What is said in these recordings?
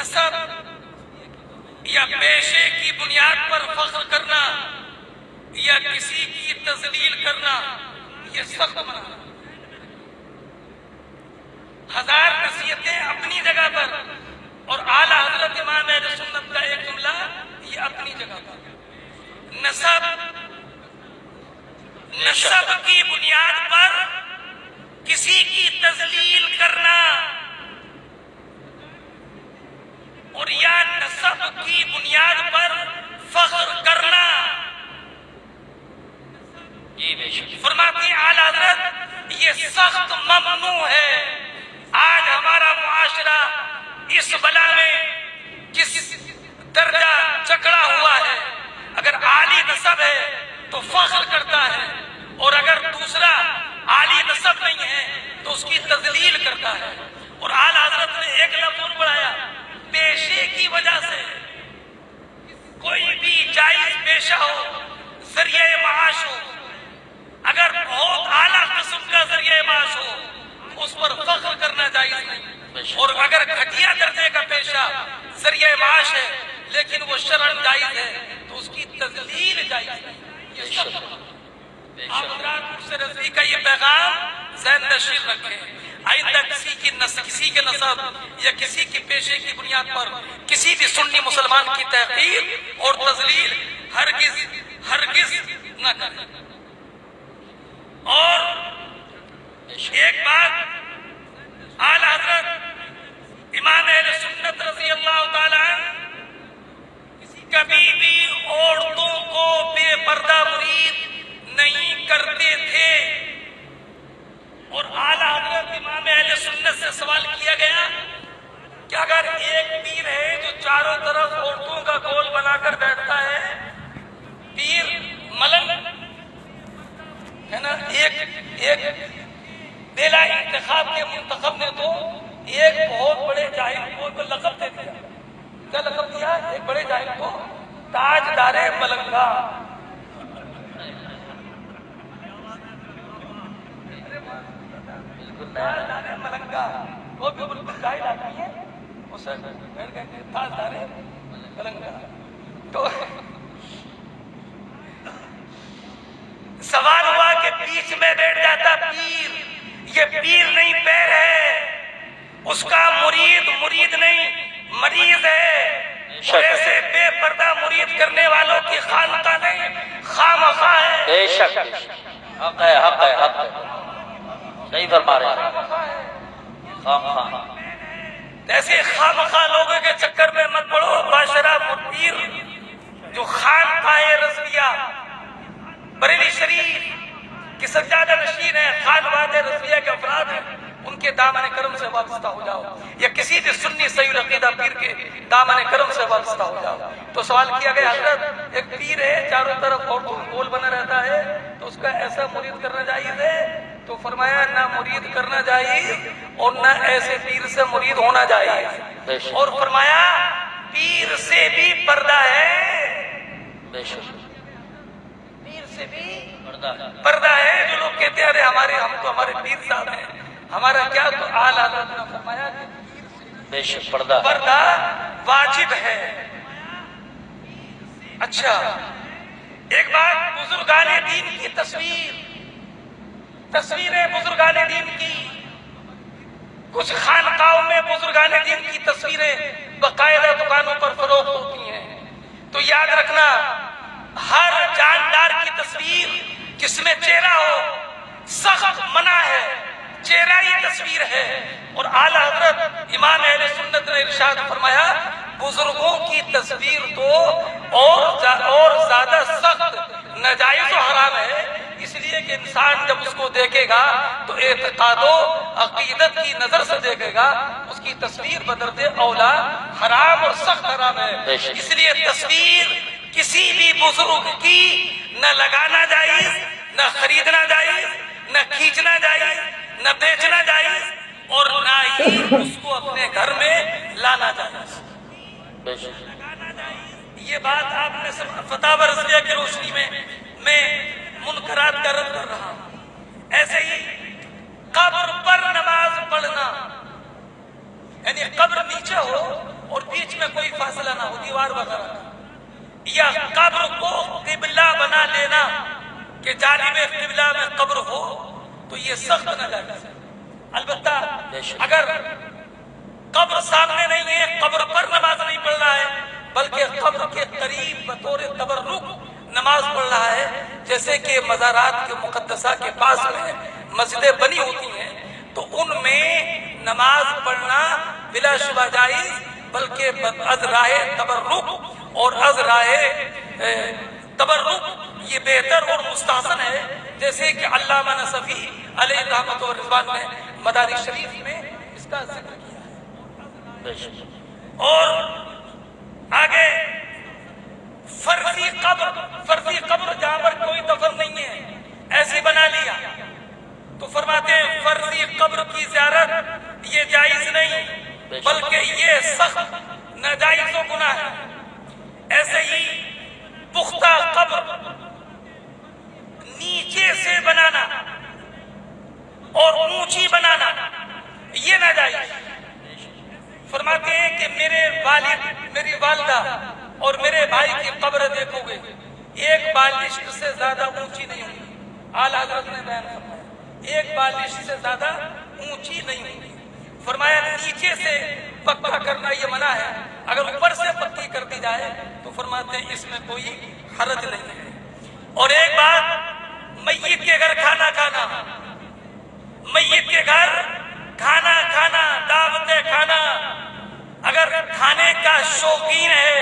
نسب یا پیشے کی بنیاد پر فخر کرنا یا کسی کی تذلیل کرنا یہ سخت منع ہے۔ ہزار نصیحتیں اپنی جگہ پر اور اعلیٰ حضرت امام اہل سنت کا ایک جملہ یہ اپنی جگہ پر۔ نسب کی بنیاد پر کسی کی تذلیل کرنا اور یا نسب کی بنیاد پر فخر کرنا، فرماتے ہیں اعلیٰ حضرت یہ سخت ممنوع ہے۔ آج ہمارا معاشرہ اس بلا میں کس درجہ جکڑا ہوا ہے، اگر عالی نسب ہے تو فخر کرتا ہے، اور اگر دوسرا عالی نسب نہیں ہے تو اس کی تذلیل کرتا ہے۔ اور اعلیٰ حضرت نے ایک لفظ اور بڑھایا، پیشے کی وجہ سے کوئی بھی جائز پیشہ ہو، ذریعہ معاش ہو، اگر بہت اعلیٰ قسم کا ذریعہ معاش ہو اس پر فخر کرنا جائز نہیں، اور اگر گھٹیا درجے کا پیشہ ذریعہ معاش ہے لیکن وہ شرعاً جائز ہے تو اس کی تذلیل جائز نہیں۔ یہ سب آپ حضرات سے رضوی کا یہ پیغام ذہن نشین رکھیں، آئندہ کسی کے نسب یا کسی کی پیشے کی بنیاد پر کسی بھی سنی مسلمان کی تحقیر اور تذلیل ہرگز نہ کریں۔ اور ایک بات اعلیٰ حضرت امام اہل سنت رضی اللہ تعالیٰ عنہ کبھی بھی عورتوں کو بے پردہ مرید نہیں کرتے تھے، اور اعلیٰ حضرت امام اہل سنت سے سوال کیا گیا کہ اگر ایک پیر ہے جو چاروں طرف عورتوں کا گول بنا کر بیٹھتا ہے، پیر ملنگ ہے نا، ایک بلا انتخاب کے منتخب نے تو ایک بہت بڑے جاہل کو لقب دے دیا۔ کیا لقب دیا؟ ایک بڑے جاہل کو تاجدار ملنگا۔ تاجدار ملنگا وہ بھی بالکل جاہل آدمی ہے، اسے تاجدار ملنگا۔ تو سوال ہوا کہ بیچ میں بیٹھ جاتا پیر، یہ پیر نہیں پیر ہے، اس کا مرید نہیں مریض ہے، ایسے بے پردہ مرید کرنے والوں کی خانقاہ نہیں خامخواہ ہے۔ بے شک حق ہے، حق ہے، حق ہے، صحیح فرما رہے ہیں، خامخواہ۔ ایسے خامخواہ لوگوں کے چکر میں مت پڑو۔ باشرہ پیر جو خانقاہ رضویہ بریلی شریف کی سجادہ نشین ہے، خانواد رضویہ کے افراد ہیں، ان کے دامن کرم سے وابستہ ہو جاؤ، یا کسی بھی سنی صحیح العقیدہ پیر کے دامن کرم سے وابستہ ہو جاؤ۔ تو سوال کیا گیا، حضرت ایک پیر ہے چاروں طرف عورتوں کا گول بنا رہتا ہے تو اس کا ایسا مرید کرنا جائز ہے؟ تو فرمایا نہ مرید کرنا جائز اور نہ ایسے پیر سے مرید ہونا جائز، اور فرمایا پیر سے بھی پردہ ہے، پیر سے بھی پردہ ہے۔ جو لوگ کہتے ہیں ارے ہمارے پیر صاحب ہیں، ہمارا کیا، تو اعلیٰ حضرت نے فرمایا کہ بے شک پردہ واجب ہے۔ اچھا ایک بات، بزرگان دین کی تصویریں بزرگان دین کی، کچھ خانقاہوں میں بزرگان دین کی تصویریں باقاعدہ دکانوں پر فروخت ہوتی ہیں، تو یاد رکھنا ہر جاندار کی تصویر جس میں چہرہ ہو سخت منع ہے، چہرہ ہی تصویر ہے۔ اور اعلیٰ حضرت امام اہل سنت نے ارشاد فرمایا بزرگوں کی تصویر تو اور زیادہ سخت ناجائز و حرام ہے، اس لیے کہ انسان جب اس کو دیکھے گا تو اعتقاد و عقیدت کی نظر سے دیکھے گا، اس کی تصویر بدرتے اولا حرام اور سخت حرام ہے۔ اس لیے تصویر کسی بھی بزرگ کی نہ لگانا جائز، نہ خریدنا جائز، نہ کھینچنا جائز، نہ بیچنا جائز، اور نہ ہی اس کو اپنے گھر میں لانا جائز۔ یہ بات آپ نے فتاوی رضویہ کی روشنی میں منکرات کا رد کر رہا ہوں۔ ایسے ہی قبر پر نماز پڑھنا، یعنی قبر نیچے ہو اور بیچ میں کوئی فاصلہ نہ ہو، دیوار وغیرہ کا، یا قبر کو قبلہ بنا لینا کہ جانب قبلہ میں قبر ہو، تو یہ سخت ناجائز ہے۔ البتہ اگر قبر سامنے نہیں ہے، قبر پر نماز نہیں پڑھ رہا ہے، بلکہ قبر کے قریب بطور تبرک نماز پڑھ رہا ہے، جیسے کہ مزارات کے مقدسہ کے پاس میں مسجدیں بنی ہوتی ہیں، تو ان میں نماز پڑھنا بلا شبہ جائز، بلکہ از راہ تبرک اور از راہ تبرک یہ بہتر اور مستحسن ہے، جیسے کہ علامہ نصفی علیہ رحمت و رضوان نے مدارک شریف میں اس کا ذکر کیا ہے۔ اور آگے فرضی قبر جہاں پر کوئی دفن نہیں ہے ایسی بنا لیا، تو فرماتے ہیں فرضی قبر کی زیارت یہ جائز نہیں، بلکہ یہ سخت ناجائز و گناہ ہے۔ ایسے ہی پختہ قبر نیچے سے بنانا اور اونچی بنانا یہ ناجائز۔ فرماتے ہیں کہ میرے والد، میری والدہ اور میرے بھائی کی قبر دیکھو گے، ایک بالشت سے زیادہ اونچی نہیں ہوگی، اعلیٰ حضرت نے بیان فرمایا ایک بالشت سے زیادہ اونچی نہیں ہوگی۔ فرمایا نیچے سے پکا کرنا یہ منع ہے، اگر اوپر سے پکی کر دی جائے تو فرماتے ہیں اس میں کوئی حرج نہیں ہے۔ اور ایک بات، میت کے گھر کھانا کھانا، میت کے گھر کھانا کھانا، دعوتیں کھانا، اگر کھانے کا شوقین ہے،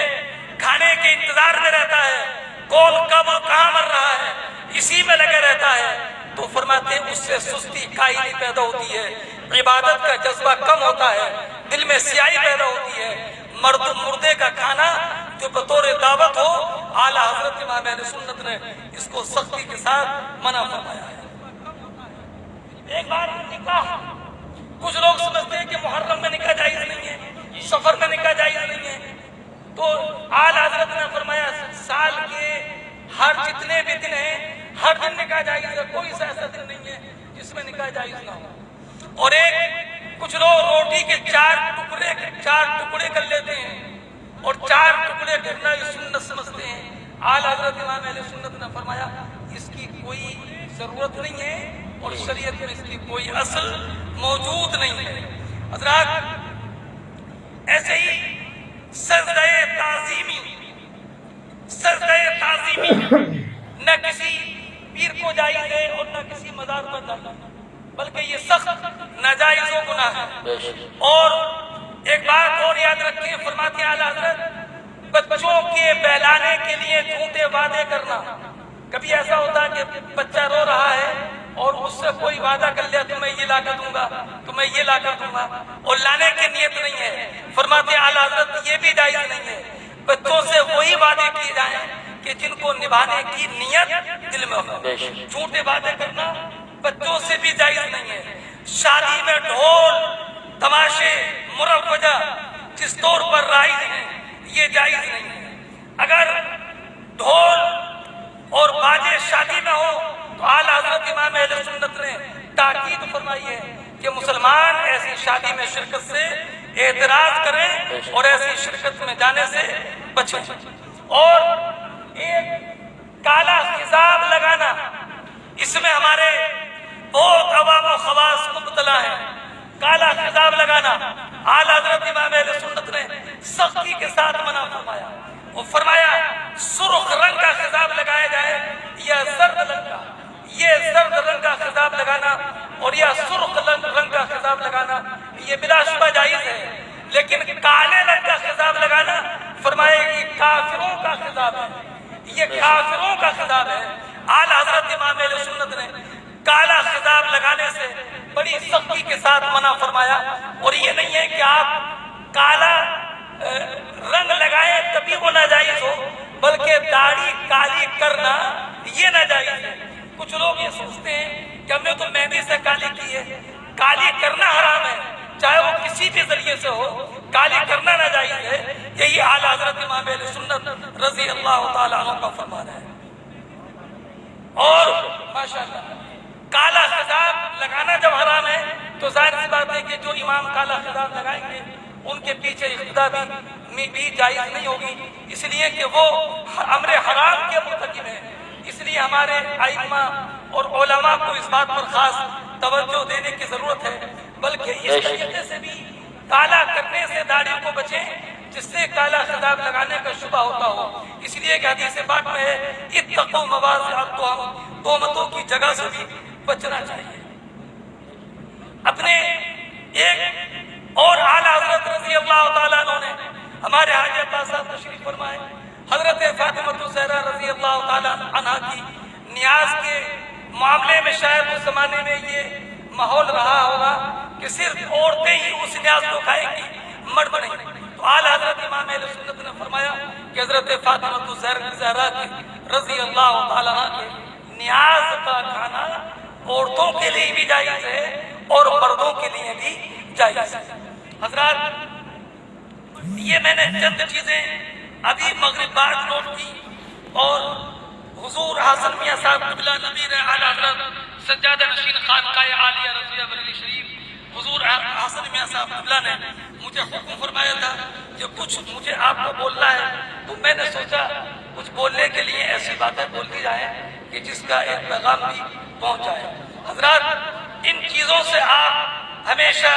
کھانے کے انتظار میں رہتا ہے، کون کب کہاں مر رہا ہے اسی میں لگے رہتا ہے، تو فرماتے ہیں اس سے سستی کاہلی پیدا ہوتی ہے، عبادت کا جذبہ کم ہوتا ہے، دل میں سیاہی پیدا ہوتی ہے۔ مردے کا کھانا جو بطور دعوت ہو، اعلیٰ حضرت امام اہل سنت نے اس کو سختی کے ساتھ منع فرمایا ہے۔ ایک بار نکاح، کچھ لوگ سمجھتے ہیں کہ محرم میں نکاح جائز نہیں ہے، سفر میں نکاح جائز نہیں ہے، تو اعلیٰ حضرت نے فرمایا سال کے ہر جتنے بھی دن ہیں ہر دن نکاح جائز ہے، کوئی ایسا دن نہیں ہے جس میں نکاح جائز نہ ہو۔ اور کچھ لوگ روٹی کے چار ٹکڑے کر لیتے ہیں اور 4 ٹکڑے کرنا یہ سنت سمجھتے ہیں۔ اعلیٰ حضرت امام اہل سنت نے فرمایا اس کی کوئی ضرورت نہیں ہے اور شریعت میں اس کی کوئی اصل موجود نہیں ہے۔ حضرات ایسے ہی سجدہ تعظیمی نہ کسی پیر کو جائز ہے اور نہ کسی مزار پر جائز ہے، بلکہ یہ سخت ناجائز و گناہ ہے۔ اور ایک بات اور یاد رکھیں، فرماتے ہیں اعلیٰ حضرت بچوں کے بہلانے کے لیے جھوٹے وعدے کرنا۔ کبھی ایسا ہوتا ہے کہ بچہ رو رہا ہے اور اس سے کوئی وعدہ کر لیا تمہیں یہ لا کر دوں گا، تمہیں یہ لا کر دوں گا، اور لانے کی نیت نہیں ہے۔ فرماتے ہیں اعلیٰ حضرت یہ بھی جائز نہیں ہے، بچوں سے وہی وعدے کیے جائیں کہ جن کو نبھانے کی نیت دل میں ہو۔ جھوٹے وعدے کرنا بچوں سے بھی جائز نہیں ہے۔ شادی میں ڈھول تماشے مروجہ جس طور پر رائج ہیں یہ جائز نہیں ہے۔ اگر ڈھول اور باجے شادی میں ہو تو اعلیٰ حضرت امام اہل سنت نے تاکید فرمائی ہے کہ مسلمان ایسی شادی میں شرکت سے اعتراض کریں اور ایسی شرکت میں جانے سے بچیں۔ اور ایک کالا خضاب لگانا، اس میں ہمارے بہت عوام و خواص مبتلا ہیں۔ کالا خضاب لگانا اعلیٰ حضرت امام اہل سنت نے سختی کے ساتھ منع فرمایا۔ وہ فرمایا سرخ رنگ کا خضاب لگایا جائے یا زرد رنگ کا، یہ زرد رنگ کا خضاب لگانا اور یا سرخ رنگ کا خضاب لگانا یہ بلا شبہ جائز ہے، لیکن کالے رنگ کا خضاب لگانا فرمایا یہ کافروں کا خضاب ہے، یہ کافروں کا خضاب ہے۔ اعلیٰ حضرت امام اہل سنت نے کالا خضاب لگانے سے بڑی سختی کے ساتھ منع فرمایا۔ اور یہ نہیں ہے کہ آپ کالا رنگ لگائیں تبھی وہ ناجائز ہو، بلکہ داڑھی کالی کرنا یہ ناجائز ہے۔ کچھ لوگ یہ سوچتے ہیں کہ ہم نے تو مہندی سے کالی کی ہے، کالی کرنا حرام ہے، چاہے وہ کسی بھی ذریعے سے ہو، کالی کرنا ناجائز ہے۔ یہی اعلیٰ حضرت امام اہل سنت رضی اللہ تعالیٰ عنہ کا فرمان ہے۔ اور ماشاءاللہ کالا خضاب لگانا جب حرام ہے تو ظاہر سی بات ہے کہ جو امام کالا خضاب لگائیں گے ان کے پیچھے اقتدا بھی جائز نہیں ہوگی، اس لیے کہ وہ امر حرام کے مرتکب ہیں۔ اس لیے ہمارے ائمہ اور علماء کو اس بات پر خاص توجہ دینے کی ضرورت ہے، بلکہ اس طریقے سے بھی کالا کرنے سے داڑھی کو بچیں جس سے کالا خطاب لگانے کا شبہ ہوتا ہو۔ اس لیے کہ حدیث پاک میں ہے اتقوا مواضع التہم، تہمتوں کی جگہ سے بھی بچنا چاہیے۔ اپنے ایک اور اعلیٰ حضرت رضی اللہ تعالیٰ عنہ نے ہمارے حاجی عباس صاحب تشریف فرمائے، حضرت فاطمہ الزہرا رضی اللہ تعالیٰ عنہا کی نیاز کے معاملے میں شاید اس زمانے میں یہ ماحول رہا ہوگا کہ صرف عورتیں ہی اس نیاز کو کھائیں گی، مرد نہیں۔ تو اعلیٰ حضرت امام اہل سنت نے فرمایا کہ حضرت فاطمہ الزہرا کی رضی اللہ تعالیٰ عنہ کے نیاز کا کھانا عورتوں کے لیے بھی جائز ہے اور مردوں کے لیے بھی جائز ہے۔ حضرات، یہ میں نے چند چیزیں ابھی مغرب بعد نوٹ کی، اور حضور حسن میاں صاحب قبلہ نبیر اعلیٰ حضرت سجادہ نشین خانقاہ عالیہ رضویہ بریلی شریف حضور حسن میاں صاحب قبلہ نے مجھے حکم فرمایا تھا کہ کچھ مجھے آپ کو بولنا ہے، تو میں نے سوچا کچھ بولنے کے لیے ایسی باتیں بول دی جائیں کہ جس کا ایک پیغام بھی پہنچ جائے۔ حضرات، ان چیزوں سے آپ ہمیشہ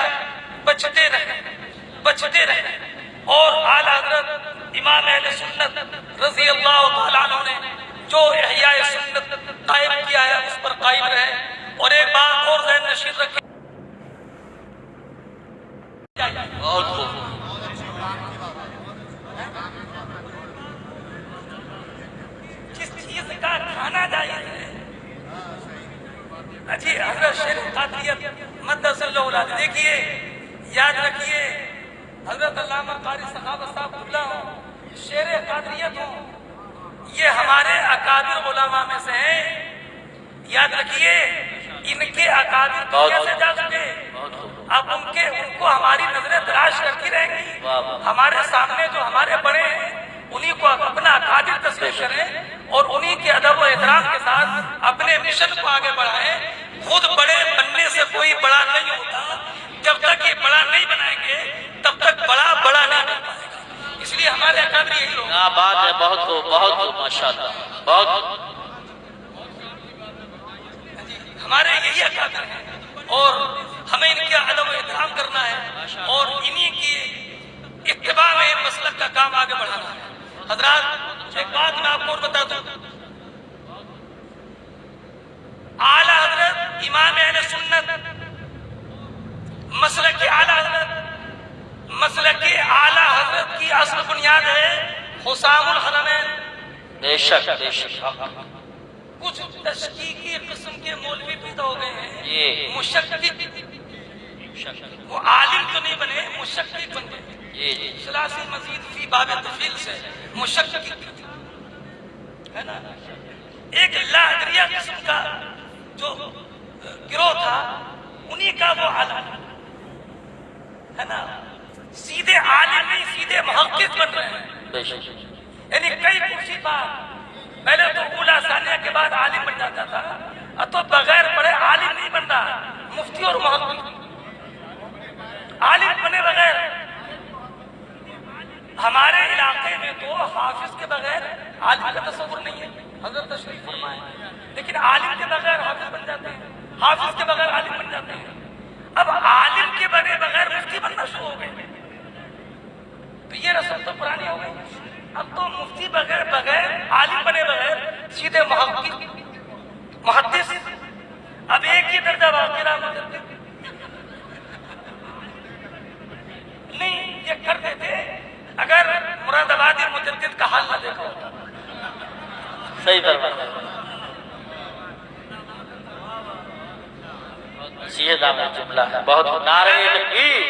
بچتے رہیں، اور اعلیٰ حضرت امام اہل سنت رضی اللہ تعالیٰ عنہ نے جو احیاء سنت قائم کیا ہے اس پر قائم رہے، اور ایک بات اور ذہن نشین رکھیں، بہت خوب، جس چیز کا کھانا جائز ہے۔ جی حضرت شیخ قادریت مدث اللہ علیہ، دیکھیے، یاد رکھیے، حضرت علامہ قاری سخاوت صاحب قبلہ ہوں، شیر قادریت ہوں، یہ ہمارے اکابر علماء میں سے ہیں۔ یاد رکھیے، ان کے اکابر تو کیسے جا چکے، اب ان کو ہماری نظریں تلاش کرتی رہیں گی۔ ہمارے سامنے جو ہمارے بڑے ہیں انہی کو اپنا اکابر تصویر کریں، اور انہی کے ادب و احترام کے ساتھ اپنے مشن کو آگے بڑھائیں۔ خود بڑے بننے سے کوئی بڑا نہیں ہوتا، جب تک یہ بڑا نہیں بنائیں گے تب تک بڑا نہیں بن پائے گا۔ اس لیے ہمارے اکابر یہی لوگ، کیا بات ہے، بہت خوب، ماشاءاللہ، بہت ہمارے یہی اکابر ہیں، اور ہمیں ان کے ادب و احترام کرنا ہے، اور انہی کی اتباع میں مسلک کا کام آگے بڑھانا ہے۔ حضرات، ایک بات میں آپ کو اور بتا دوں، اعلیٰ حضرت امام اہل سنت مسلک اعلیٰ حضرت کی اصل بنیاد ہے حسام الحرمین۔ بے شک بے شک، کچھ تشکیکی قسم کے مولوی پیدا ہو گئے ہیں، یہ مشکک، وہ عالم تو نہیں بنے، مشکک بن گئے۔ جی ثلاثی مزید فی باب تفیل سے مشکک ہے نا، ایک لا ادریہ قسم کا جو گروہ تھا، انہی کا وہ عالم ہے نا، سیدھے عالم نہیں، سیدھے محقق بن رہے ہیں۔ بے شک، یعنی کئی کرسی بار پہلے تو اولا ثانیہ کے بعد عالم بن جاتا تھا، اب تو بغیر پڑھے عالم نہیں بن رہا، مفتی اور محقق عالم بنے بغیر۔ ہمارے علاقے میں تو حافظ کے بغیر عالم کا تصور نہیں ہے، حضرت تشریف فرمائے، لیکن عالم کے بغیر حافظ بن جاتے ہیں، حافظ کے بغیر عالم بن جاتے ہیں۔ اب عالم کے بنے بغیر مفتی بننا شروع ہو گئے، تو یہ رسم تو پرانی ہو گئی۔ اب تو مفتی بغیر عالم بنے بغیر سیدھے محدث، اب ایک ہی درجہ باقی رہا مجدد نہیں، یہ کرتے تھے اگر مراد آبادی مجدد کا حال نہ دیکھا ہوتا۔ صحیح فرمایا، سیدہ میں جملہ ہے، بہت نعرہ تکبیر،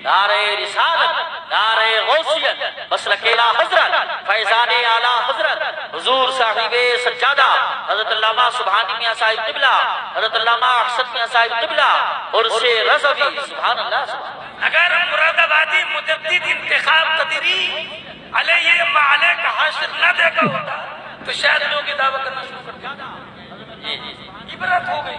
نعرہ رسالت، نعرہ غوثیت، مسلک اعلیٰ حضرت، فیضان اعلیٰ حضرت، حضور صاحب سجادہ حضرت علامہ سبحانی میاں صاحب قبلہ، حضرت علامہ احسن میاں صاحب قبلہ، عرس رضوی، سبحان اللہ سبحان اللہ۔ اگر مراد آبادی مجدد انتخاب قدری علیہ معلے کا حاشر نہ دیکھا ہوتا تو شاید لوگ یہ دعویٰ کرنا شروع کر دیتے۔ عبرت ہو گئی،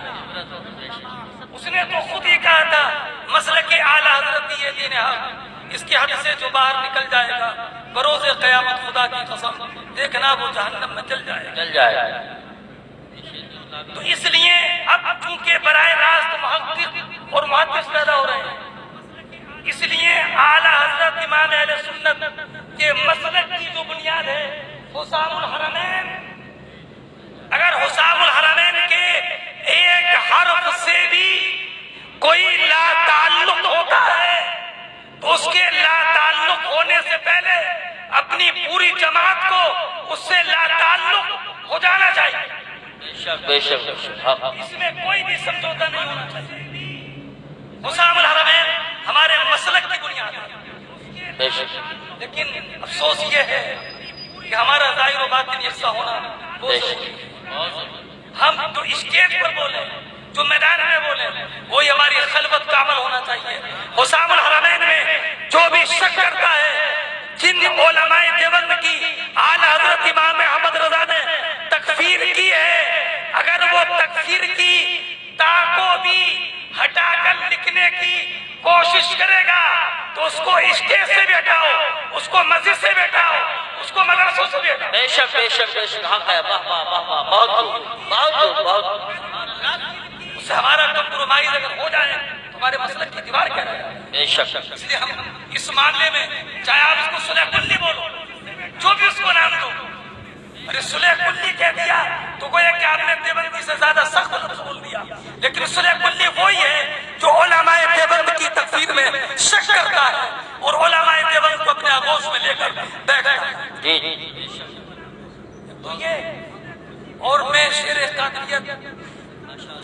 اس نے تو خود ہی کہا تھا مسلک اعلیٰ حضرت یہ دین حق، اس کی حد سے جو باہر نکل جائے گا بروز قیامت خدا کی قسم دیکھنا وہ جہنم میں چل جائے گا۔ تو اس لیے اب چونکہ براہ راست محقق اور محدث پیدا ہو رہے ہیں، اس لیے اعلیٰ حضرت امام اہل سنت کے مسلک کی جو بنیاد ہے حسام الحرمین، اگر حسام الحرمین کے ایک حرف سے بھی کوئی لا تعلق ہوتا ہے تو اس کے لا تعلق ہونے سے پہلے اپنی پوری جماعت کو اس سے لا تعلق ہو جانا چاہیے۔ بے شک اس میں کوئی بھی سمجھوتا نہیں ہونا چاہیے۔ حسام الحرمین ہمارے مسلک کی بنیاد ہے، لیکن افسوس یہ ہے کہ ہمارا ظاہر و باطن یکساں ہونا بہت ضروری ہے۔ ہم جو اسٹیج پر بولے، جو میدان میں بولے، وہی ہماری خلوت کا عمل ہونا چاہیے۔ حسام الحرمین میں جو بھی شک کرتا ہے، جن علماء دیوبند کی اعلیٰ حضرت امام احمد رضا نے تکفیر کی ہے، اگر وہ تکفیر کی تا کو بھی ہٹا کر لکھنے کی کوشش کرے گا تو اس کو اسٹیج سے بھی ہٹاؤ، اس کو مسجد سے بھی ہٹاؤ، اس کو مدرسوں سے بھی ہٹاؤ۔ بے شک حق ہے، واہ واہ واہ واہ، بہت بہت اس سے ہمارا کمپرومائز اگر ہو جائے تو ہمارے مسلک کی دیوار کیا رہے گا۔ بے شک اس لیے ہم اس معاملے میں چاہے آپ اس کو صلح کلی بولو، جو بھی اس کو نام دو، ارے صلح کلی کہہ دیا تو گویا کہ آپ نے دیوبندی سے زیادہ سخت لفظ بول دیا، لیکن صلح کلی وہی ہے جو علماء دیوبند کی تکفیر میں شک کرتا ہے اور علماء دیوبند کو اپنے آغوش میں لے کر بیٹھتا ہے۔ تو یہ، اور میں شیر قادریت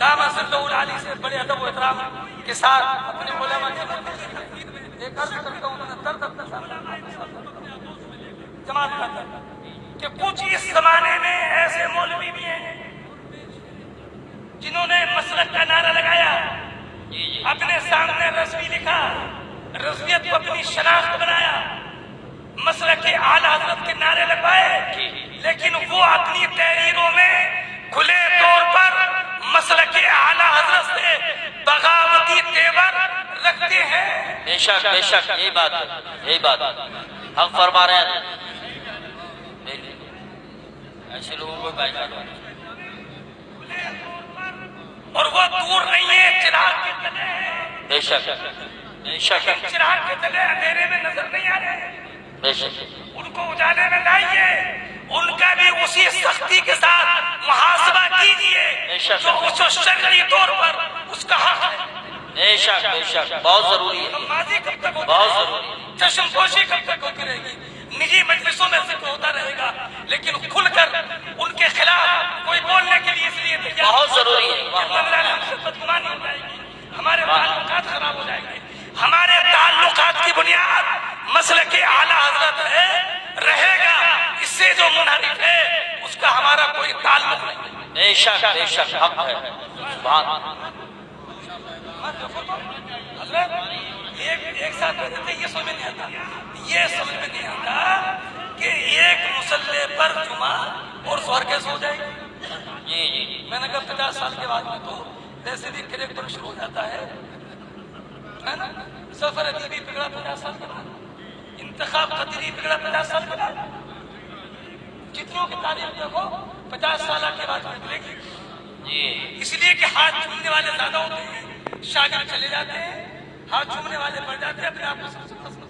دامہ صلی اللہ علیہ سے بڑے ادب و احترام کے ساتھ اپنے علماء کے تکفیر میں ایک عرض کرتا ہوں، جماعت کرتا ہوں کہ کچھ اس زمانے میں ایسے مولوی بھی ہیں جنہوں نے مسلک کا نعرہ لگایا، اپنے سامنے رضوی لکھا، رضویت کو اپنی شناخت بنایا، مسلک کے اعلیٰ حضرت کے نعرے لگوائے، لیکن وہ اپنی تحریروں میں کھلے طور پر مسلک کے اعلیٰ حضرت سے بغاوتی تیور رکھتے ہیں۔ بے شک یہی بات حق فرما رہے ہیں، ایسے لوگوں کو اور وہ دور نہیں ہے، چراغ کے تلے ہیں۔ بے شک چراغ کے تلے اندھیرے میں نظر نہیں آ رہے، بے شک ان کو اجالے میں لائیے، ان کا بھی اسی سختی کے ساتھ محاسبہ کیجیے جو اس شرعی طور پر اس کا حق ہے۔ بے شک بہت ضروری ہے، ماضی کب تک بہت ضروری ہے، چشم پوشی کب تک ہوتی رہے گی، نجی مجلسوں میں ذکر ہوتا رہے گا، لیکن کھل کر ان کے خلاف کوئی بولنے کے لیے اس لیے بہت ضروری ہے۔ ہم سے بدگمانی ہو جائے گی، ہمارے تعلقات خراب ہو جائیں گے۔ ہمارے تعلقات کی بنیاد مسلک اعلیٰ حضرت ہے، رہے گا، اس سے جو منحرف ہے اس کا ہمارا کوئی تعلق نہیں۔ بے شک حق ہے، سبحان ایک ساتھ یہ سمجھ میں نہیں آتا کہ ایک مسلح پر جمعہ اور سور کیسے ہو جائے گی۔ میں نے کہا 50 سال کے بعد میں تو ویسے بھی کریکٹر شروع ہو جاتا ہے نا، سفر ادیبی بگڑا 50 سال کے بعد، انتخاب قدری بگڑا 50 سال کے بعد، جتنوں کی تاریخ دیکھو 50 سال کے بعد بگڑے گی۔ اس لیے کہ ہاتھ چومنے والے زیادہ ہوتے ہیں، شاگرد چلے جاتے ہیں، ہاتھ چومنے والے بڑھ جاتے ہیں، اپنے آپ کو